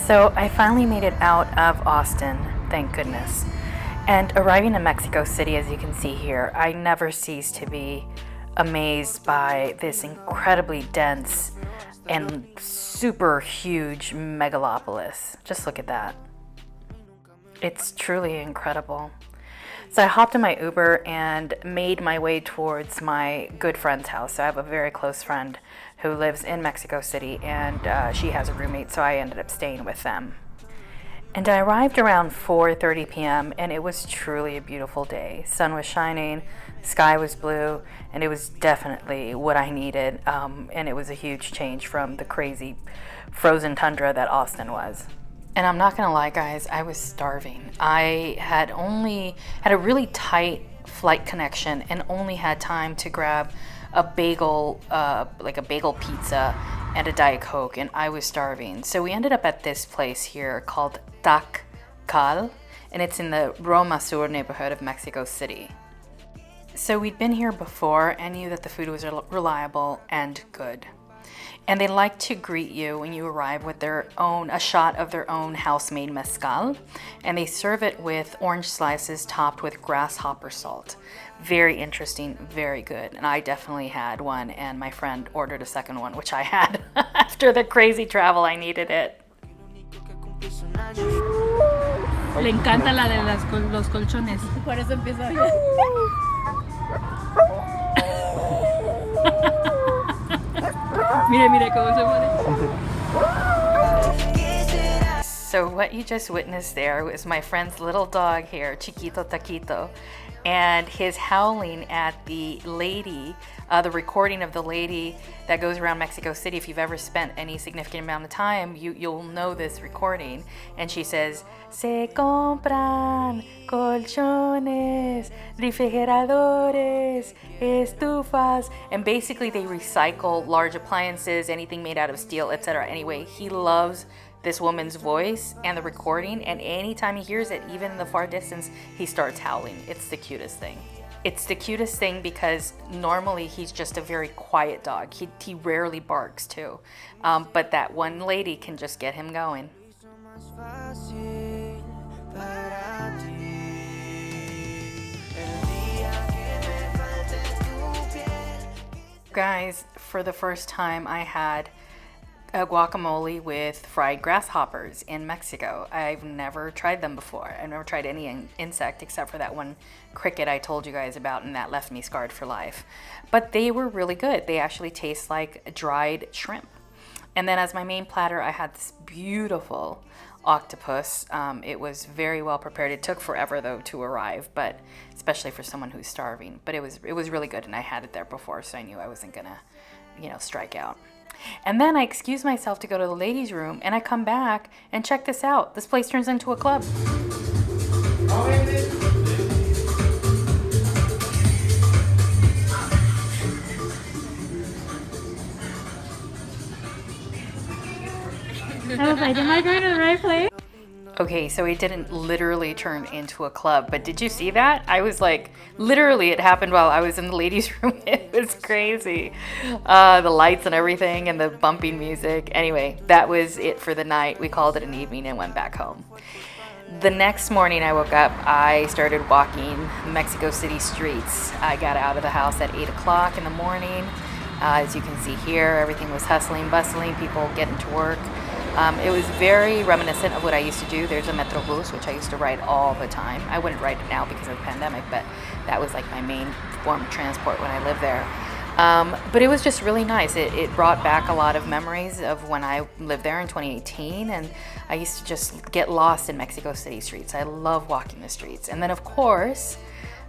So I finally made it out of Austin, thank goodness. And arriving in Mexico City, as you can see here, I never cease to be amazed by this incredibly dense and super huge megalopolis. Just look at that. It's truly incredible. So I hopped in my Uber and made my way towards my good friend's house. So I have a very close friend who lives in Mexico City, and she has a roommate, so I ended up staying with them. And I arrived around 4:30 p.m. and it was truly a beautiful day. Sun was shining, sky was blue, and it was definitely what I needed. And it was a huge change from the crazy frozen tundra that Austin was. And I'm not gonna lie, guys, I was starving. I had a really tight flight connection and only had time to grab a bagel, like a bagel pizza and a Diet Coke, and I was starving. So we ended up at this place here called Tak Kal, and it's in the Roma Sur neighborhood of Mexico City. So we'd been here before and knew that the food was reliable and good. And they like to greet you when you arrive with a shot of their own house-made mezcal, and they serve it with orange slices topped with grasshopper salt. Very interesting, very good. And I definitely had one, and my friend ordered a second one, which I had. After the crazy travel, I needed it. Le encanta la de los colchones. Por eso empieza bien. Mire cómo se pone. So what you just witnessed there was my friend's little dog here, Chiquito Taquito, and his howling at the lady, the recording of the lady that goes around Mexico City. If you've ever spent any significant amount of time, you'll know this recording. And she says, "Se compran colchones, refrigeradores, estufas." And basically they recycle large appliances, anything made out of steel, etc. Anyway, he loves this woman's voice and the recording, and anytime he hears it, even in the far distance, he starts howling. It's the cutest thing. It's the cutest thing because normally he's just a very quiet dog. He rarely barks too, but that one lady can just get him going. Guys, for the first time I had a guacamole with fried grasshoppers in Mexico. I've never tried them before. I've never tried any insect except for that one cricket I told you guys about, and that left me scarred for life. But they were really good. They actually taste like dried shrimp. And then as my main platter, I had this beautiful octopus. It was very well prepared. It took forever though to arrive, but especially for someone who's starving. But it was really good, and I had it there before, so I knew I wasn't gonna, strike out. And then I excuse myself to go to the ladies' room, and I come back and check this out. This place turns into a club. I was like, am I going to the right place? Okay, so it didn't literally turn into a club, but did you see that? I was like, literally, it happened while I was in the ladies' room. It was crazy. The lights and everything and the bumping music. Anyway, that was it for the night. We called it an evening and went back home. The next morning I woke up, I started walking Mexico City streets. I got out of the house at 8 o'clock in the morning. As you can see here, everything was hustling, bustling, people getting to work. It was very reminiscent of what I used to do. There's a Metrobus, which I used to ride all the time. I wouldn't ride it now because of the pandemic, but that was like my main form of transport when I lived there. But it was just really nice. It brought back a lot of memories of when I lived there in 2018, and I used to just get lost in Mexico City streets. I love walking the streets. And then of course,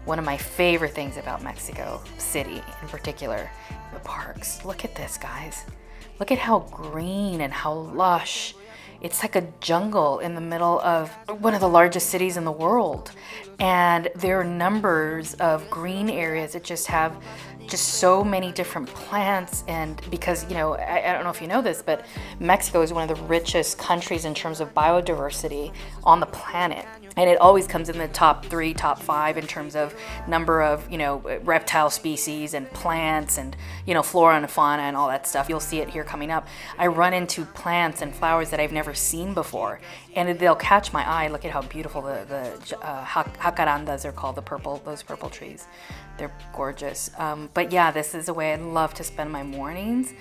one of my favorite things about Mexico City in particular, the parks. Look at this, guys. Look at how green and how lush. It's like a jungle in the middle of one of the largest cities in the world. And there are numbers of green areas that just have just so many different plants. And because, you know, I don't know if you know this, but Mexico is one of the richest countries in terms of biodiversity on the planet. And it always comes in the top 3, top 5 in terms of number of, you know, reptile species and plants and, you know, flora and fauna and all that stuff. You'll see it here coming up. I run into plants and flowers that I've never seen before, and they'll catch my eye. Look at how beautiful the jacarandas are called, those purple trees. They're gorgeous. But yeah, this is a way I love to spend my mornings.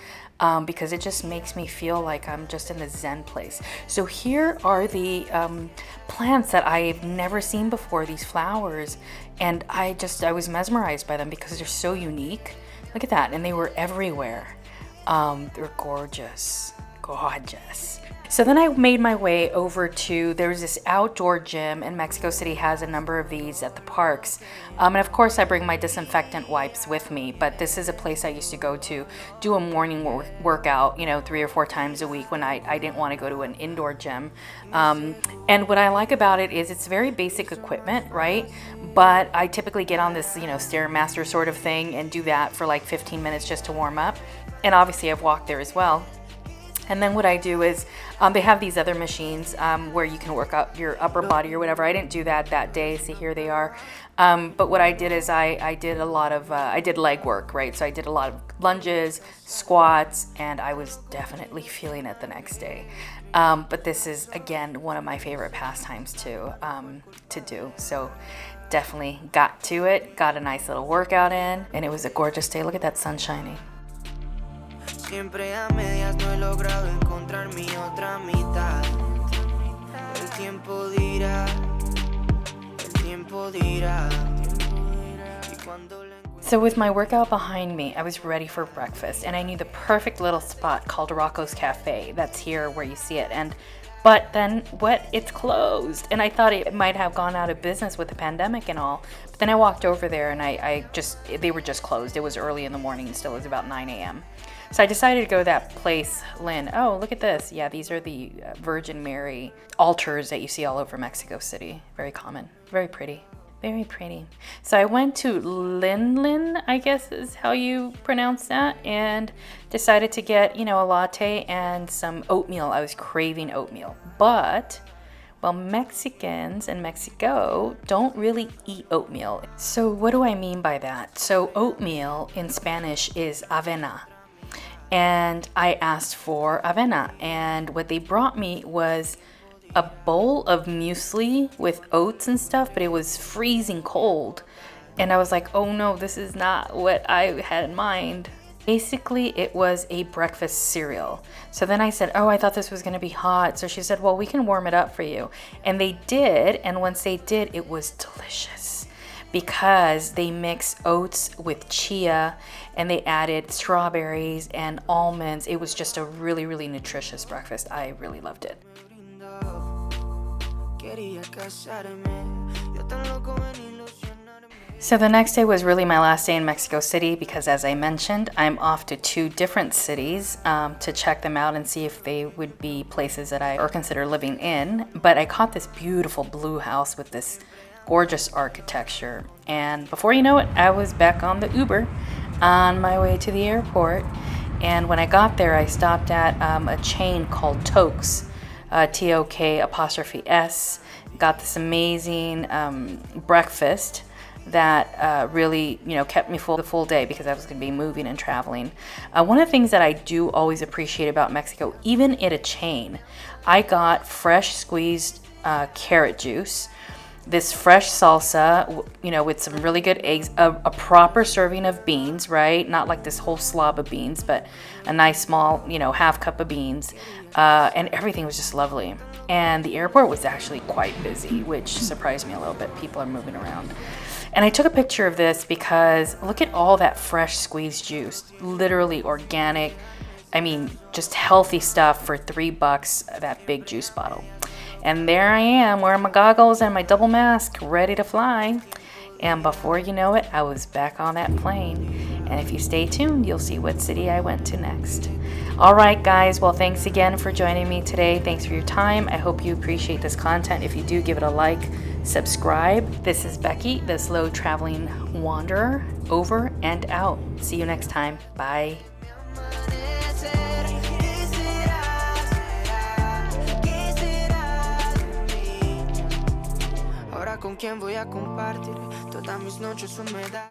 Because it just makes me feel like I'm just in a Zen place. So here are the plants that I've never seen before, these flowers, and I was mesmerized by them because they're so unique. Look at that, and they were everywhere. They're gorgeous, gorgeous. So then I made my way over to, there's this outdoor gym, and Mexico City has a number of these at the parks. And of course I bring my disinfectant wipes with me, but this is a place I used to go to do a morning workout, you know, 3 or 4 times a week when I didn't want to go to an indoor gym. And what I like about it is it's very basic equipment, right? But I typically get on this, you know, Stairmaster sort of thing and do that for like 15 minutes just to warm up. And obviously I've walked there as well. And then what I do is they have these other machines where you can work out your upper body or whatever. I didn't do that day. See, here they are. But what I did is I did a lot of, I did leg work, right? So I did a lot of lunges, squats, and I was definitely feeling it the next day. But this is, again, one of my favorite pastimes to do. So definitely got to it, got a nice little workout in, and it was a gorgeous day. Look at that sun shining. Siempre a medias no he logrado encontrar mi otra mitad. El tiempo dirá, el tiempo dirá. So with my workout behind me, I was ready for breakfast, and I knew the perfect little spot called Rocco's Cafe. That's here where you see it. But then it's closed, and I thought it might have gone out of business with the pandemic and all. But then I walked over there, and they were just closed. It was early in the morning still. It was about 9 a.m. So I decided to go to that place, Lynn. Oh, look at this. Yeah, these are the Virgin Mary altars that you see all over Mexico City. Very common. Very pretty. Very pretty. So I went to Lin, I guess is how you pronounce that, and decided to get, you know, a latte and some oatmeal. I was craving oatmeal. But, well, Mexicans in Mexico don't really eat oatmeal. So what do I mean by that? So oatmeal in Spanish is avena. And I asked for avena, and what they brought me was a bowl of muesli with oats and stuff, but it was freezing cold. And I was like, oh no, this is not what I had in mind. Basically, it was a breakfast cereal. So then I said, oh, I thought this was gonna be hot. So she said, well, we can warm it up for you. And they did, and once they did, it was delicious, because they mix oats with chia and they added strawberries and almonds. It was just a really, really nutritious breakfast. I really loved it. So the next day was really my last day in Mexico City, because as I mentioned, I'm off to 2 different cities to check them out and see if they would be places that I consider living in. But I caught this beautiful blue house with this gorgeous architecture, and before you know it, I was back on the Uber on my way to the airport. And when I got there, I stopped at a chain called Tok's, TOK''S. Got this amazing breakfast that really, you know, kept me full the full day, because I was going to be moving and traveling. One of the things that I do always appreciate about Mexico, even at a chain, I got fresh squeezed carrot juice, this fresh salsa, you know, with some really good eggs, a proper serving of beans, right? Not like this whole slob of beans, but a nice small, you know, half cup of beans, and everything was just lovely. And the airport was actually quite busy, which surprised me a little bit. People are moving around. And I took a picture of this because look at all that fresh squeezed juice, literally organic. I mean, just healthy stuff for $3, that big juice bottle. And there I am, wearing my goggles and my double mask, ready to fly. And before you know it, I was back on that plane. And if you stay tuned, you'll see what city I went to next. All right, guys. Well, thanks again for joining me today. Thanks for your time. I hope you appreciate this content. If you do, give it a like, subscribe. This is Becky, the slow traveling wanderer. Over and out. See you next time. Bye. Ahora con quién voy a compartir todas mis noches húmedas.